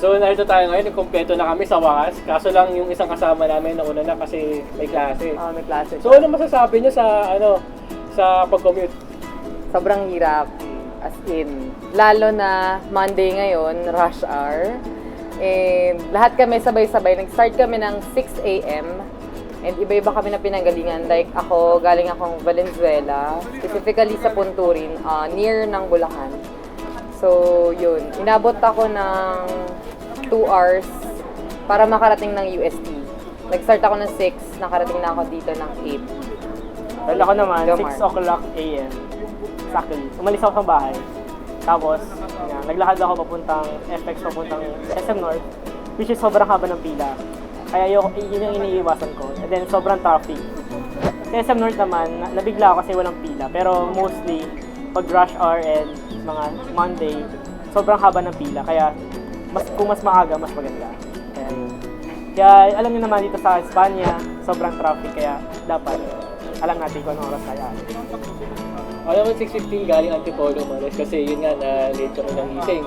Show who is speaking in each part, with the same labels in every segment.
Speaker 1: So, narito tayo ngayon, kumpleto na kami sa wakas. Kaso lang yung isang kasama namin nauna na kasi may klase.
Speaker 2: May klase.
Speaker 1: So, ano masasabi niyo sa pag-commute?
Speaker 2: Sobrang hirap. As in, lalo na Monday ngayon, rush hour. And lahat kami sabay-sabay. Nag-start kami ng 6 a.m. And iba-iba kami na pinanggalingan. Like ako, galing akong Valenzuela. Specifically sa Punturin, near ng Bulacan. So, yun. Inabot ako ng 2 hours para makarating ng UST. Nag-start ako ng 6, nakarating na ako dito ng 8.
Speaker 3: Well, ako naman,
Speaker 2: Jomar.
Speaker 3: 6 o'clock a.m. Exactly. Umalis ako sa bahay. Tapos, naglakad ako papuntang FX, papuntang SM North, which is sobrang haba ng pila. Kaya yun yung iniiwasan ko. And then, sobrang traffic. Sa SM North naman, nabigla ako kasi walang pila. Pero mostly, pag rush hour and mga Monday, sobrang haba ng pila. Kaya, kung mas maaga, mas maganda. Kaya alam niyo naman dito sa Espanya, sobrang traffic. Kaya dapat alam natin kung anong oras kaya.
Speaker 1: Alam mo, 6:15 galing Antipolo umalis kasi yun nga, na late kami ng gising.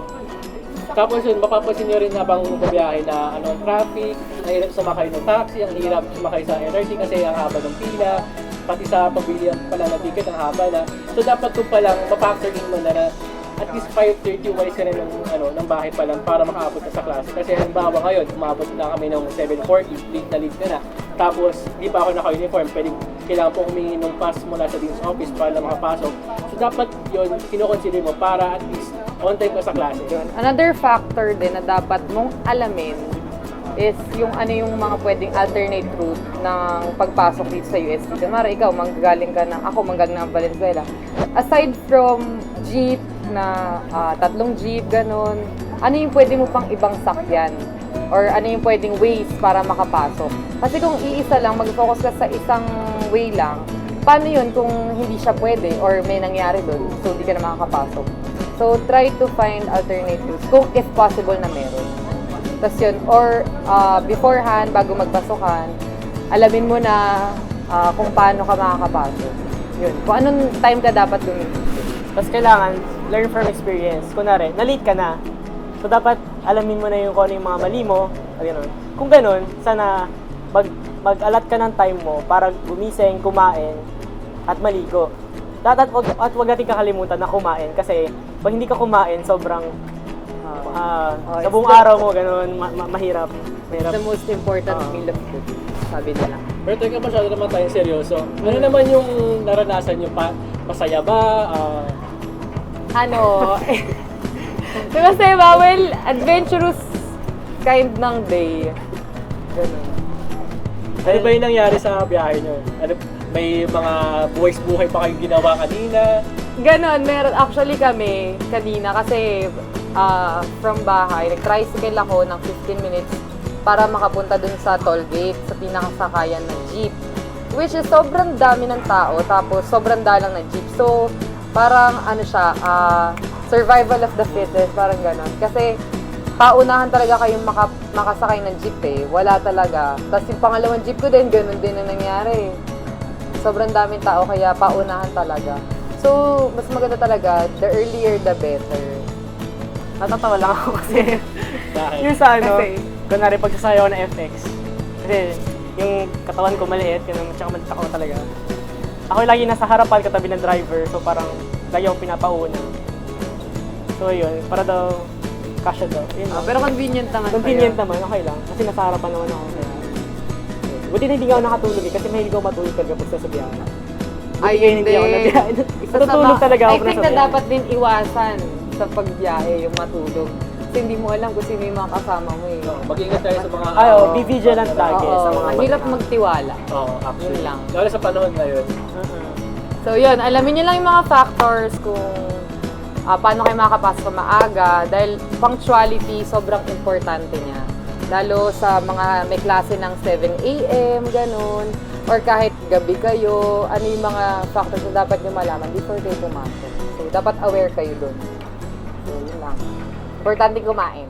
Speaker 1: Tapos yun, mapapansin nyo rin habang bumiyahe na ang traffic, ang hirap sumakay ng taxi, ang hirap sumakay sa LRT kasi ang haba ng pila, pati sa pagbili pala ng ticket, ang haba na. So dapat kung palang mapactor in mo na at least 5:30 umalis ka na ng bahay pa lang para makaabot na sa klase. Kasi halimbawa ngayon, umabot na kami ng 7:40, late na. Tapos, di pa ako naka-uniform, kailangan po humingi ng pass mula sa Dean's Office para lang makapasok. So dapat yun, kinoconsider mo para at least on time ka sa klase.
Speaker 2: Another factor din na dapat mong alamin is yung yung mga pwedeng alternate route ng pagpasok dito sa UST. Kunwari ikaw, manggagaling ng Valenzuela. Aside from jeep na 3 jeep, ganun, ano yung pwede mo pang ibang sakyan? Or ano yung pwedeng ways para makapasok? Kasi kung iisa lang, mag-focus ka sa isang way lang, paano yun kung hindi siya pwede or may nangyari doon, so hindi ka na makakapasok? So, try to find alternate routes kung if possible na meron. Tapos yun, or beforehand, bago magpasokan, alamin mo na kung paano ka makakapasok. Yun, kung anong time ka dapat gumamit.
Speaker 3: Tapos kailangan, learn from experience. Kunwari, na-late ka na. So dapat alamin mo na kung ano yung mga mali mo. Ganun. Kung ganun, sana mag-alat ka ng time mo para gumising, kumain, at maligo. At wag natin kakalimutan na kumain kasi pag hindi ka kumain, sobrang sa buong araw mo, ganun, mahirap.
Speaker 2: It's the most important meal of food, sabi nila.
Speaker 1: Pero teka, masyado naman tayong seryoso. Ano naman yung naranasan nyo pa? Masaya ba?
Speaker 2: Kasi well, adventurous kind ng day. Ganun.
Speaker 1: Ano ba yung nangyari sa biyahe nyo? May mga buhay-buhay pa kayong ginawa kanina?
Speaker 2: Ganon, meron actually kami kanina kasi from bahay, nag-tricycle ako ng 15 minutes para makapunta dun sa toll gate, sa pinakasakayan ng jeep. Which is sobrang dami ng tao, tapos sobrang dalang ng jeep. So, parang survival of the fittest, parang ganon. Kasi paunahan talaga kayong makasakay ng jeep wala talaga. Tapos yung pangalawang jeep ko din, ganon din na nangyari. Sobrang daming tao, kaya paunahan talaga. So, mas maganda talaga, the earlier the better.
Speaker 3: Natatawa lang ako kasi
Speaker 1: Bakit?
Speaker 3: yung sa
Speaker 2: Kasi?
Speaker 3: kunwari pagsasayaw na FX. Kasi yung katawan ko maliit, tsaka maliit ako talaga. Ako lagi nasa harapan katabi ng driver, so parang lagi ako pinapauna. So yun, para daw kasya daw. Yun lang.
Speaker 2: Pero convenient naman
Speaker 3: Convenient naman, okay lang. Kasi nasa harapan naman ako. Buti na hindi ako nakatulog kasi mahilig ako matulog talaga pag sa biyahe.
Speaker 2: Ay,
Speaker 3: Hindi ako nabiyahe. Natutulog talaga ako
Speaker 2: I think na dapat din iwasan sa pagbiyahe yung matulog. Kasi hindi mo alam kung sino yung mga kasama mo
Speaker 1: Mag-ingat tayo sa mga...
Speaker 3: be vigilant lagi sa mga
Speaker 2: ang hirap magtiwala.
Speaker 1: Oo, actually.
Speaker 2: Yun lang.
Speaker 1: Lalo sa panahon ngayon.
Speaker 2: So yun, alamin niyo lang yung mga factors kung paano kayo makakapasok maaga dahil punctuality sobrang importante niya. Lalo sa mga may klase ng 7 a.m. ganun, or kahit gabi kayo, ano yung mga factors na dapat niyo malaman before kayo pumasok. So dapat aware kayo doon. So yun lang. Importante kumain.